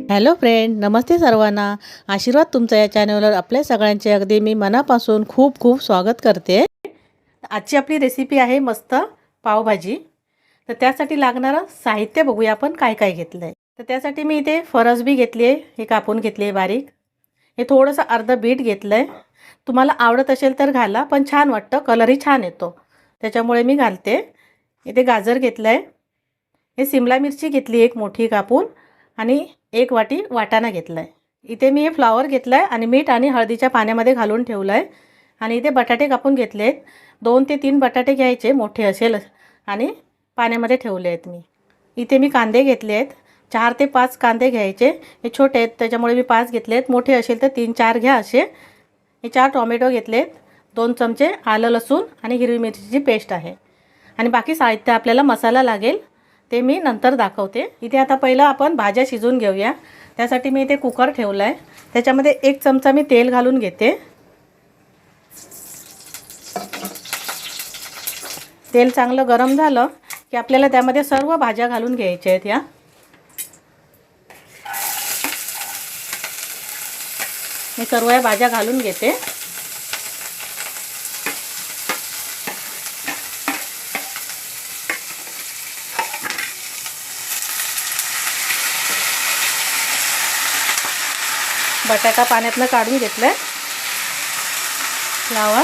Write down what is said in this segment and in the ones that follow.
Hello friend, नमस्ते सर्वांना. आशीर्वाद तुमचा या चॅनलवर आपल्या सगळ्यांचे अगदी मी मनापासून खूप खूप स्वागत करते. आजची आपली रेसिपी आहे मस्त पावभाजी. तर त्यासाठी लागणारं साहित्य बघूया आपण काय काय घेतलं आहे. तर त्यासाठी मी इथे फरसबी घेतली आहे, हे कापून घेतली आहे बारीक. हे थोडंसं अर्ध बीट घेतलं आहे. तुम्हाला आवडत असेल तर घाला, पण छान वाटतं, कलरही छान येतो, त्याच्यामुळे मी घालते. इथे गाजर घेतलं आहे. हे सिमला मिरची घेतली एक मोठी कापून, आणि एक वाटी वाटाणा घेतला आहे. इथे मी हे फ्लावर घेतलं आहे आणि मीठ आणि हळदीच्या पाण्यामध्ये घालून ठेवलं आहे. आणि इथे बटाटे कापून घेतले आहेत. 2 ते 3 बटाटे घ्यायचे, मोठे असेल, आणि पाण्यामध्ये ठेवले आहेत मी. इथे मी कांदे घेतले आहेत. 4 ते 5 कांदे घ्यायचे. हे छोटे आहेत त्याच्यामुळे मी 5 घेतले आहेत. मोठे असेल तर 3-4 घ्या असे. हे 4 टोमॅटो घेतले आहेत. 2 चमचे आलं लसूण आणि हिरवी मिरचीची पेस्ट आहे. आणि बाकी साहित्य आपल्याला मसाला लागेल ते मी नंतर दाखवते. इथे आता पहिलं आपण भाज्या शिजवून घेऊया. त्यासाठी मी इथे कुकर ठेवला आहे. त्याच्यामध्ये 1 चमचा मी तेल घालून घेते. तेल चांगलं गरम झालं की आपल्याला त्यामध्ये सर्व भाज्या घालून घ्यायच्या आहेत. या मी सर्व या भाज्या घालून घेते. बटाटा पाण्यातनं काढून घेतलाय. फ्लावर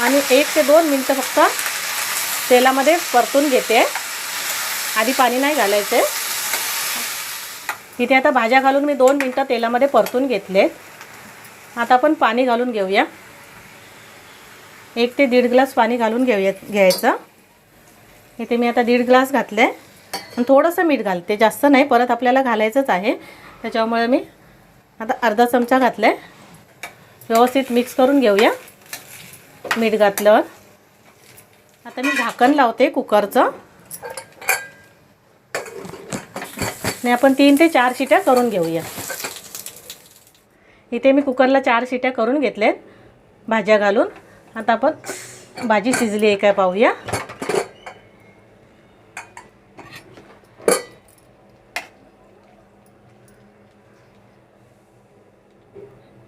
आणि 1 ते 2 मिनिटं फक्त तेलामध्ये परतून घेते. आधी पाणी नाही घालायचं. इथे आता भाज्या घालून मी 2 मिनिटं तेलामध्ये परतून घेतले. आता आपण पाणी घालून घेऊया. 1 ते 1.5 ग्लास पाणी घालून घ्यायचं. इथे मी आता 1.5 ग्लास घातले आणि थोडंसं मीठ घालते, जास्त नाही, परत आपल्याला घालायचंच आहे, त्याच्यामुळे मी आता अर्धा चमचा घातला आहे. व्यवस्थित मिक्स करून घेऊया मीठ घातल्यावर. आता मी झाकण लावते कुकरचं आणि आपण 3 ते 4 शिट्या करून घेऊया. इथे मी कुकरला 4 शिट्या करून घेतल्यात भाज्या घालून. आता आपण भाजी शिजली आहे काय पाहूया.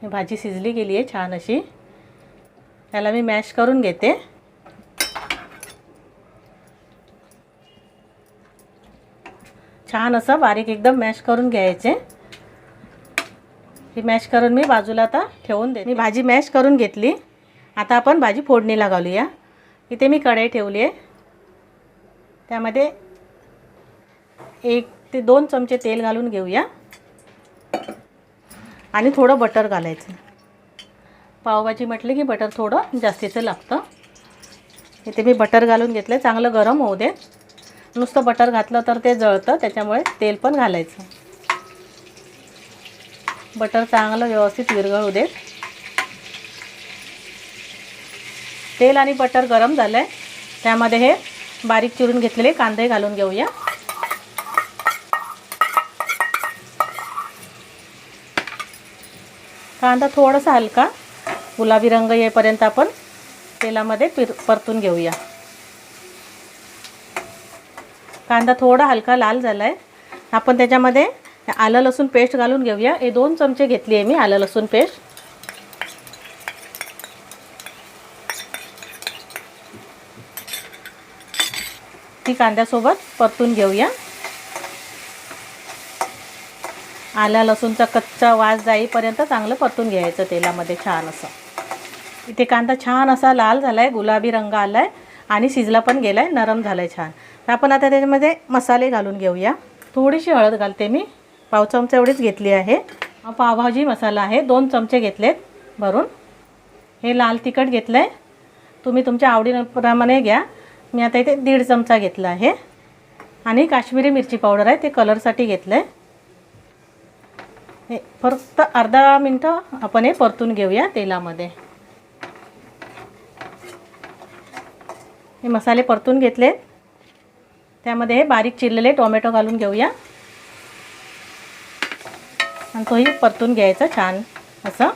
भाजी शिजली गेली आहे छान अशी. त्याला मी मॅश करून घेते. छान असं बारीक एकदम मॅश करून घ्यायचे. ही मॅश करून मी बाजूला आता ठेवून देते. मी भाजी मॅश करून घेतली. आता आपण भाजी फोडणीला घालूया. इथे मी कढई ठेवली आहे. त्यामध्ये 1 ते 2 चमचे तेल घालून घेऊया आणि थोडं बटर घालायचं. पावभाजी म्हटलं की बटर थोडं जास्तीचं लागतं. इथे मी बटर घालून घेतलं. चांगलं गरम होऊ दे. नुसतं बटर घातलं तर ते जळतं, त्याच्यामुळे तेल पण घालायचं. बटर चांगलं व्यवस्थित विरघळू दे. तेल आणि बटर गरम झालं आहे. त्यामध्ये हे बारीक चिरून घेतलेले कांदे घालून घेऊया. कांदा थोडासा हलका गुलाबी रंग येईपर्यंत आपण तेलामध्ये परतून घेऊया. कांदा थोडा हलका लाल झाला आहे. आपण त्याच्यामध्ये आलं लसूण पेस्ट घालून घेऊया. हे 2 चमचे घेतली आहे मी आलं लसूण पेस्ट. ती कांद्यासोबत परतून घेऊया. आला लसूणचा कच्चा वास जाईपर्यंत चांगलं परतून घ्यायचं तेलामध्ये छान असं. इथे कांदा छान असा लाल झाला आहे, गुलाबी रंग आला आहे आणि शिजला पण गेला आहे, नरम झाला आहे छान. तर आपण आता त्याच्यामध्ये मसाले घालून घेऊया. थोडीशी हळद घालते मी, 1/2 चमचा एवढीच घेतली आहे. पावभाजी मसाला आहे, 2 चमचे घेतलेत भरून. हे लाल तिखट घेतलं आहे, तुम्ही तुमच्या आवडीप्रमाणे घ्या. मी आता इथे 1.5 चमचा घेतला आहे. आणि काश्मीरी मिरची पावडर आहे, ते कलरसाठी घेतलं आहे. हे फक्त अर्धा मिनटं आपण हे परतून घेऊया तेलामध्ये. हे मसाले परतून घेतले. त्यामध्ये हे बारीक चिरलेले टोमॅटो घालून घेऊया आणि तोही परतून घ्यायचा छान असं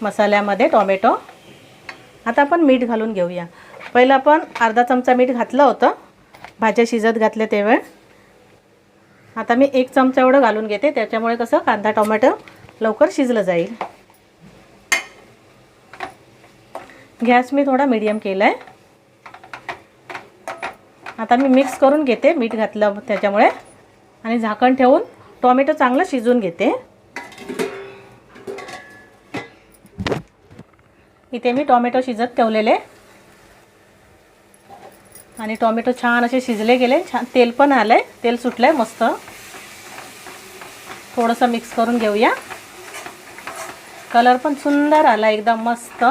मसाल्यामध्ये टोमॅटो. आता आपण मीठ घालून घेऊया. पहिलं आपण अर्धा चमचा मीठ घातलं होतं, भाज्या शिजत घातल्या तेव्हा. आता मी 1 चमचा एवढं घालून घेते, त्याच्यामुळे कसं कांदा टोमॅटो लवकर शिजलं जाईल. गॅस मी थोडा मीडियम केला आहे. आता मी मिक्स करून घेते मीठ घातलं त्याच्यामुळे, आणि झाकण ठेवून टोमॅटो चांगलं शिजवून घेते. इथे मी टोमॅटो शिजत ठेवलेले आणि टोमॅटो छान असे शिजले गेले. छान तेल पण आलंय, तेल सुटलंय मस्त. थोडंसं मिक्स करून घेऊया. कलर पण सुंदर आला एकदम मस्त.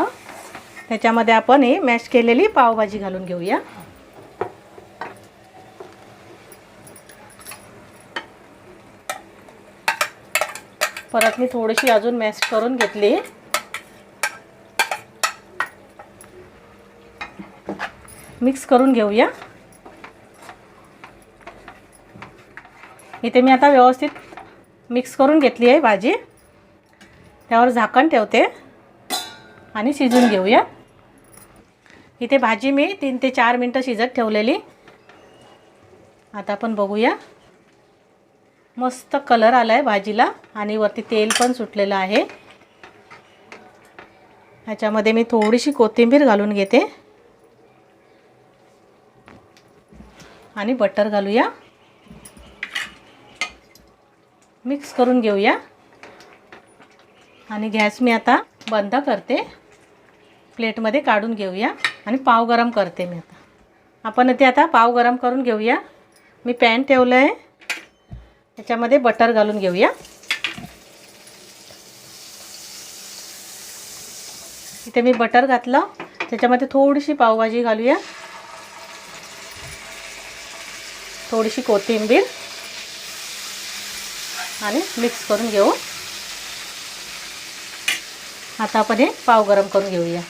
त्याच्यामध्ये आपण ही मॅश केलेली पावभाजी घालून घेऊया. परत मी थोडीशी अजून मॅश करून घेतली. मिक्स करून घेऊया. इथे मी आता व्यवस्थित मिक्स करून घेतली आहे भाजी. त्यावर झाकण ठेवते आणि शिजवून घेऊया. इथे भाजी मी 3 ते 4 मिनटं शिजत ठेवलेली. आता आपण बघूया. मस्त कलर आला आहे भाजीला आणि वरती तेल पण सुटलेलं आहे. ह्याच्यामध्ये मी थोडीशी कोथिंबीर घालून घेते आणि बटर घालूया. मिक्स करून घेऊया आणि गॅस मी आता बंद करते. प्लेटमध्ये काढून घेऊया आणि पाव गरम करते मी आता. आपण ते आता पाव गरम करून घेऊया. मी पॅन ठेवलं आहे, त्याच्यामध्ये बटर घालून घेऊया. इथे मी बटर घातलं, त्याच्यामध्ये थोडीशी पावभाजी घालूया, थोडीशी कोथिंबीर आणि मिक्स करून घेऊ. आता आपण हे पाव गरम करून घेऊया.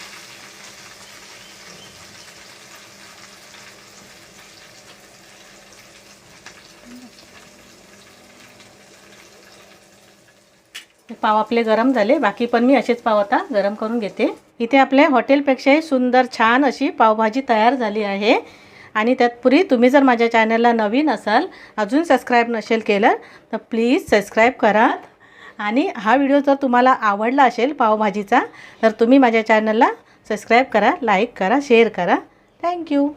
पाव आपले गरम झाले. बाकी पण मी असेच पाव आता गरम करून घेते. इथे आपल्या हॉटेलपेक्षाही सुंदर छान अशी पावभाजी तयार झाली आहे. आणि त्यातपूर्वी तुम्ही जर माझ्या चॅनलला नवीन असाल, अजून सबस्क्राईब नसेल केलं तर प्लीज सबस्क्राईब करा. आणि हा व्हिडिओ जर तुम्हाला आवडला असेल पावभाजीचा, तर तुम्ही माझ्या चॅनलला सबस्क्राईब करा, लाईक करा, शेअर करा. थँक्यू.